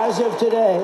As of today,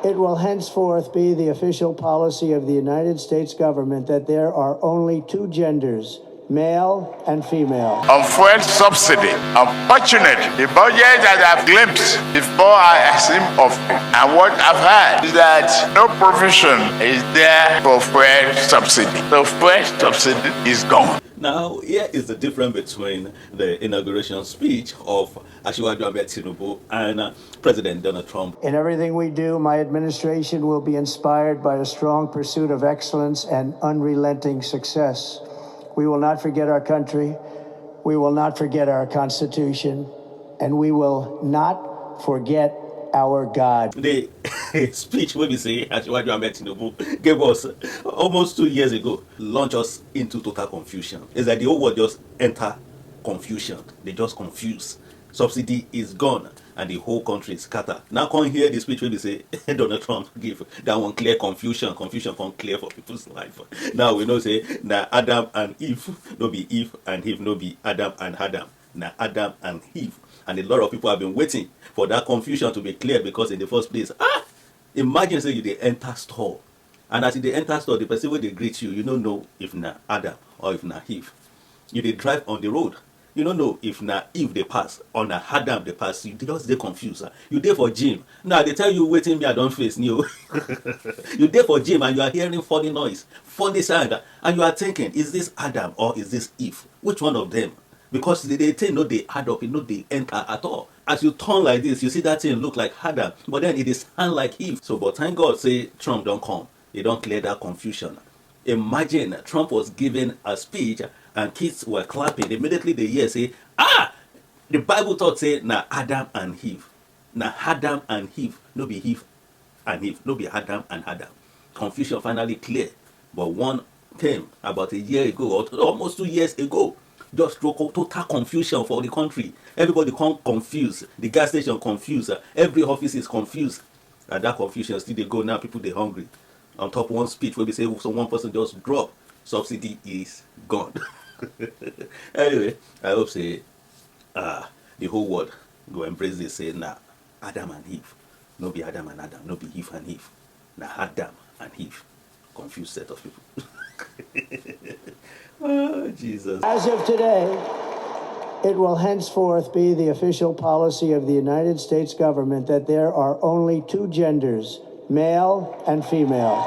it will henceforth be the official policy of the United States government that there are only two genders, male and female. On fuel subsidy, unfortunately, the budget that I've glimpsed before I assume office, and what I've heard is that no provision is there for fuel subsidy. So fuel subsidy is gone. Now, here is the difference between the inauguration speech of Tinubu and President Donald Trump. In everything we do, my administration will be inspired by a strong pursuit of excellence and unrelenting success. We will not forget our country, we will not forget our Constitution, and we will not forget our God. The speech we say Tinubu gave us almost 2 years ago launched us into total confusion. It's like the whole world just enter confusion. They just confuse. Subsidy is gone and the whole country is scattered. Now come hear the speech where they say Donald Trump give that one clear confusion come clear for people's life. Now we know say now Adam and Eve no be Eve and Eve no be Adam and Adam. Now Adam and Eve. And a lot of people have been waiting for that confusion to be clear, because in the first place, imagine say you they enter store, and as you they enter store, the person when they greet you, you don't know if na Adam or if na Eve. You they drive on the road, you don't know if na Eve they pass or na Adam they pass. You just they confused. You there for gym. Now they tell you waiting me I don't face new. You there for gym and you are hearing funny noise, funny sound, and you are thinking, is this Adam or is this Eve? Which one of them? Because they thing no they add up, they enter at all. As you turn like this, you see that thing look like Adam, but then it is hand like Eve. So, but thank God, say Trump don't come. They don't clear that confusion. Imagine Trump was giving a speech and kids were clapping. Immediately they hear say, the Bible taught say na Adam and Eve. Na Adam and Eve, no be Eve and Eve, no be Adam and Adam. Confusion finally clear. But one came about a year ago, or almost 2 years ago. Just total confusion for the country. Everybody come confused. The gas station confused. Every office is confused. And that confusion still they go now. People they hungry. On top one speech where we say so one person just drop, subsidy is gone. Anyway, I hope say the whole world go embrace this. Say nah, Adam and Eve, no be Adam and Adam, no be Eve and Eve. Nah, Adam and Eve. Confused set of people. Oh, Jesus. As of today, it will henceforth be the official policy of the United States government that there are only two genders, male and female.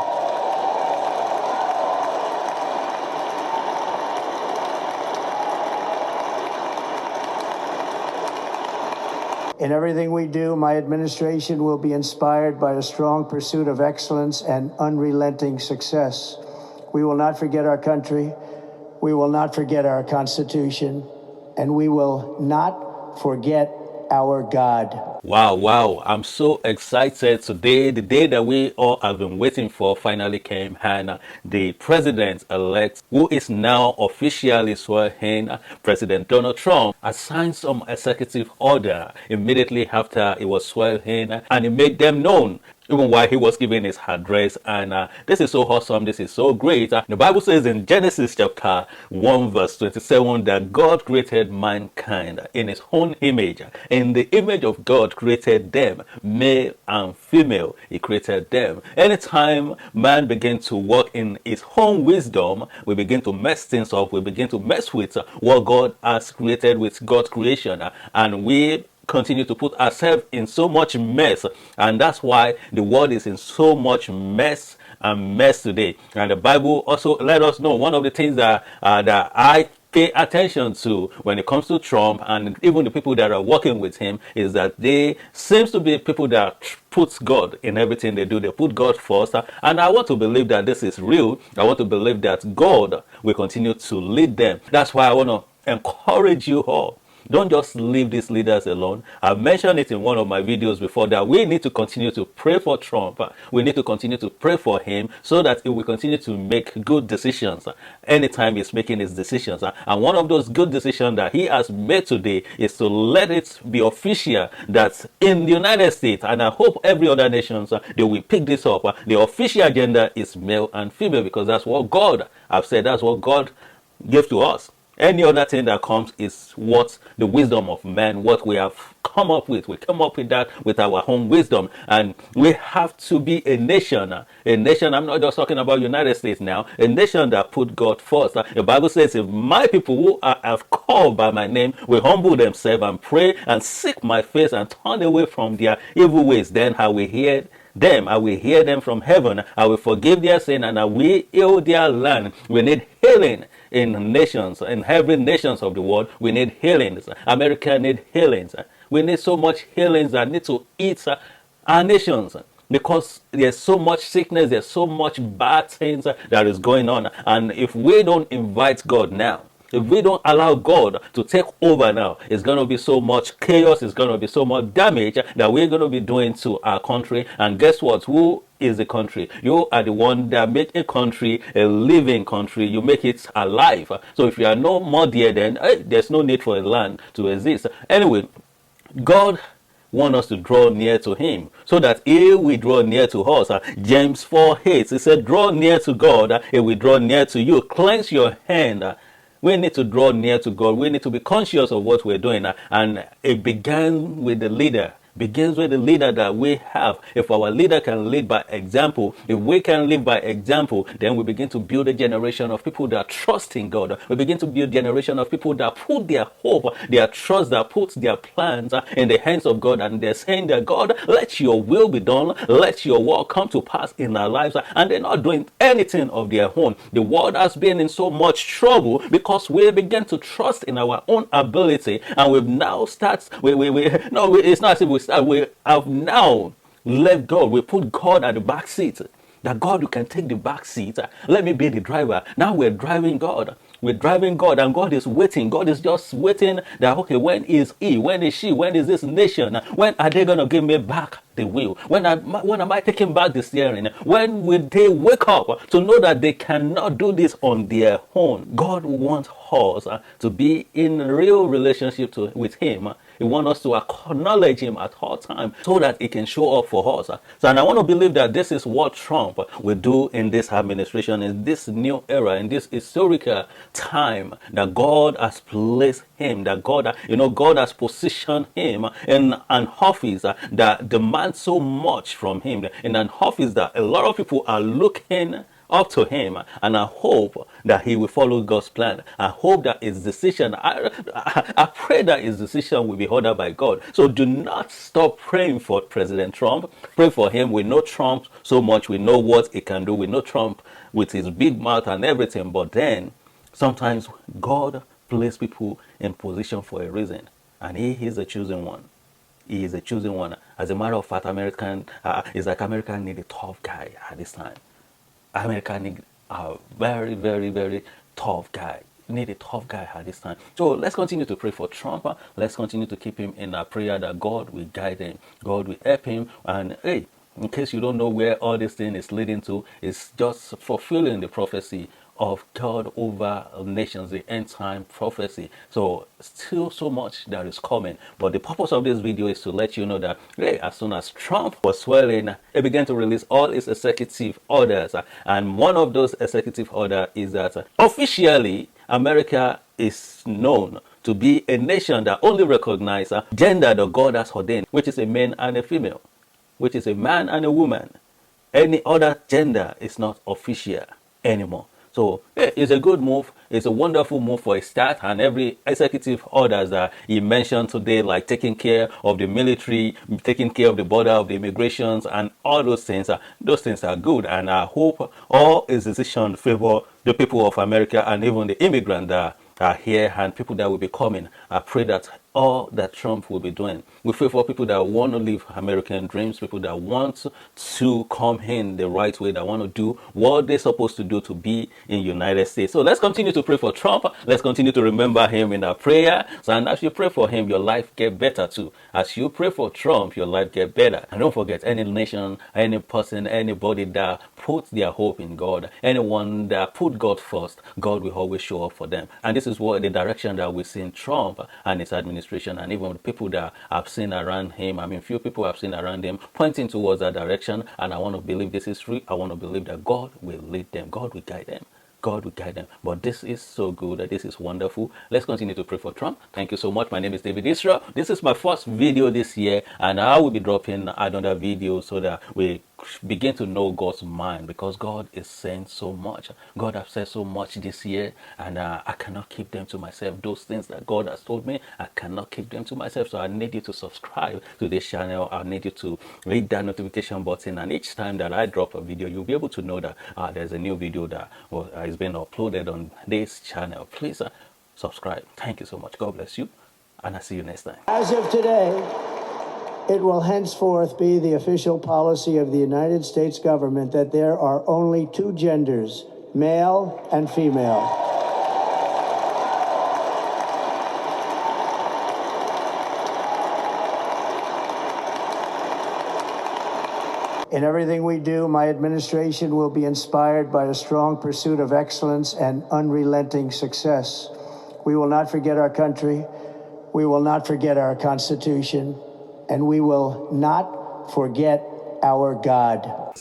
In everything we do, my administration will be inspired by a strong pursuit of excellence and unrelenting success. We will not forget our country, we will not forget our Constitution, and we will not forget our God. Wow, I'm so excited today. The day that we all have been waiting for finally came, and the president-elect, who is now officially sworn in, President Donald Trump, has signed some executive order immediately after he was sworn in, and he made them known even while he was giving his address. And this is so awesome, this is so great. The Bible says in Genesis chapter 1 verse 27 that God created mankind in his own image. In the image of God created them, male and female, he created them. Anytime man begins to walk in his own wisdom, we begin to mess things up, we begin to mess with what God has created with God's creation, and we continue to put ourselves in so much mess. And that's why the world is in so much mess today. And the Bible also let us know one of the things that I pay attention to when it comes to Trump and even the people that are working with him is that they seems to be people that puts God in everything they do. They put God first, and I want to believe that this is real. I want to believe that God will continue to lead them. That's why I want to encourage you all. Don't just leave these leaders alone. I've mentioned it in one of my videos before that we need to continue to pray for Trump. We need to continue to pray for him so that he will continue to make good decisions anytime he's making his decisions. And one of those good decisions that he has made today is to let it be official that in the United States, and I hope every other nation, they will pick this up. The official agenda is male and female, because that's what God has said. That's what God gave to us. Any other thing that comes is what the wisdom of man, what we have come up with. We come up with that with our own wisdom. And we have to be a nation. A nation, I'm not just talking about United States now, a nation that put God first. The Bible says, if my people who are have called by my name will humble themselves and pray and seek my face and turn away from their evil ways, then I will hear them. I will hear them from heaven. I will forgive their sin and I will heal their land. We need healing in nations, in every nations of the world. We need healings. America need healings. We need so much healings that need to eat our nations, because there's so much sickness, there's so much bad things that is going on. And if we don't invite God now, if we don't allow God to take over now, it's going to be so much chaos, it's going to be so much damage that we're going to be doing to our country. And guess what? Who is the country? You are the one that make a country a living country. You make it alive. So if you are no more there, then there's no need for a land to exist. Anyway, God wants us to draw near to him so that he will draw near to us. James 4:8, he said, draw near to God, he will draw near to you. Cleanse your hand. We need to draw near to God. We need to be conscious of what we're doing. And it began with the leader. Begins with the leader that we have. If our leader can lead by example, if we can live by example, then we begin to build a generation of people that trust in God. We begin to build a generation of people that put their hope, their trust, that put their plans in the hands of God, and they're saying that, God, let your will be done, let your work come to pass in our lives. And they're not doing anything of their own. The world has been in so much trouble because we began to trust in our own ability, and we've now it's not as if we have now left God. We put God at the back seat. That God, you can take the back seat. Let me be the driver. Now we're driving God. We're driving God, and God is waiting. God is just waiting that, okay, when is he? When is she? When is this nation? When are they going to give me back the wheel? When am I taking back the steering? When will they wake up to know that they cannot do this on their own? God wants us to be in real relationship with him. He wants us to acknowledge him at all times so that he can show up for us. So, and I want to believe that this is what Trump will do in this administration, in this new era, in this historical time that God has placed him, that God has positioned him in an office that demands so much from him, in an office that a lot of people are looking up to him, and I hope that he will follow God's plan. I hope that his decision, I pray that his decision will be ordered by God. So do not stop praying for President Trump. Pray for him. We know Trump so much. We know what he can do. We know Trump with his big mouth and everything. But then sometimes God places people in position for a reason, and he is a chosen one. He is a chosen one. As a matter of fact, America need a tough guy at this time. America need a very, very, very tough guy. Need a tough guy at this time. So let's continue to pray for Trump. Let's continue to keep him in our prayer that God will guide him. God will help him. And hey, in case you don't know where all this thing is leading to, it's just fulfilling the prophecy of God over nations, the end time prophecy. So still so much that is coming. But the purpose of this video is to let you know that hey, as soon as Trump was swearing, he began to release all his executive orders. And one of those executive orders is that officially America is known to be a nation that only recognizes gender that God has ordained, which is a man and a female, which is a man and a woman. Any other gender is not official anymore. So it's a good move. It's a wonderful move for a start. And every executive orders that he mentioned today, like taking care of the military, taking care of the border, of the immigrations, and all those things are good. And I hope all his decisions favor the people of America and even the immigrants that are here and people that will be coming. I pray that all that Trump will be doing. We pray for people that want to live American dreams, people that want to come in the right way, that want to do what they're supposed to do to be in United States. So let's continue to pray for Trump. Let's continue to remember him in our prayer. So, and as you pray for him, your life get better too. As you pray for Trump, your life get better. And don't forget, any nation, any person, anybody that puts their hope in God, anyone that put God first, God will always show up for them. And this is what the direction that we see in Trump and his administration, and even the people that I've seen around him. I mean, few people I've seen around him pointing towards that direction. And I want to believe this is true. I want to believe that God will lead them. God will guide them. God will guide them. But this is so good. This is wonderful. Let's continue to pray for Trump. Thank you so much. My name is David Israel. This is my first video this year, and I will be dropping another video so that we begin to know God's mind, because God is saying so much. God has said so much this year, and I cannot keep them to myself. Those things that God has told me, I cannot keep them to myself. So I need you to subscribe to this channel. I need you to hit that notification button, and each time that I drop a video, you'll be able to know that there's a new video that is being uploaded on this channel. Please subscribe. Thank you so much. God bless you, and I'll see you next time. As of today, it will henceforth be the official policy of the United States government that there are only two genders, male and female. In everything we do, my administration will be inspired by a strong pursuit of excellence and unrelenting success. We will not forget our country. We will not forget our Constitution. And we will not forget our God.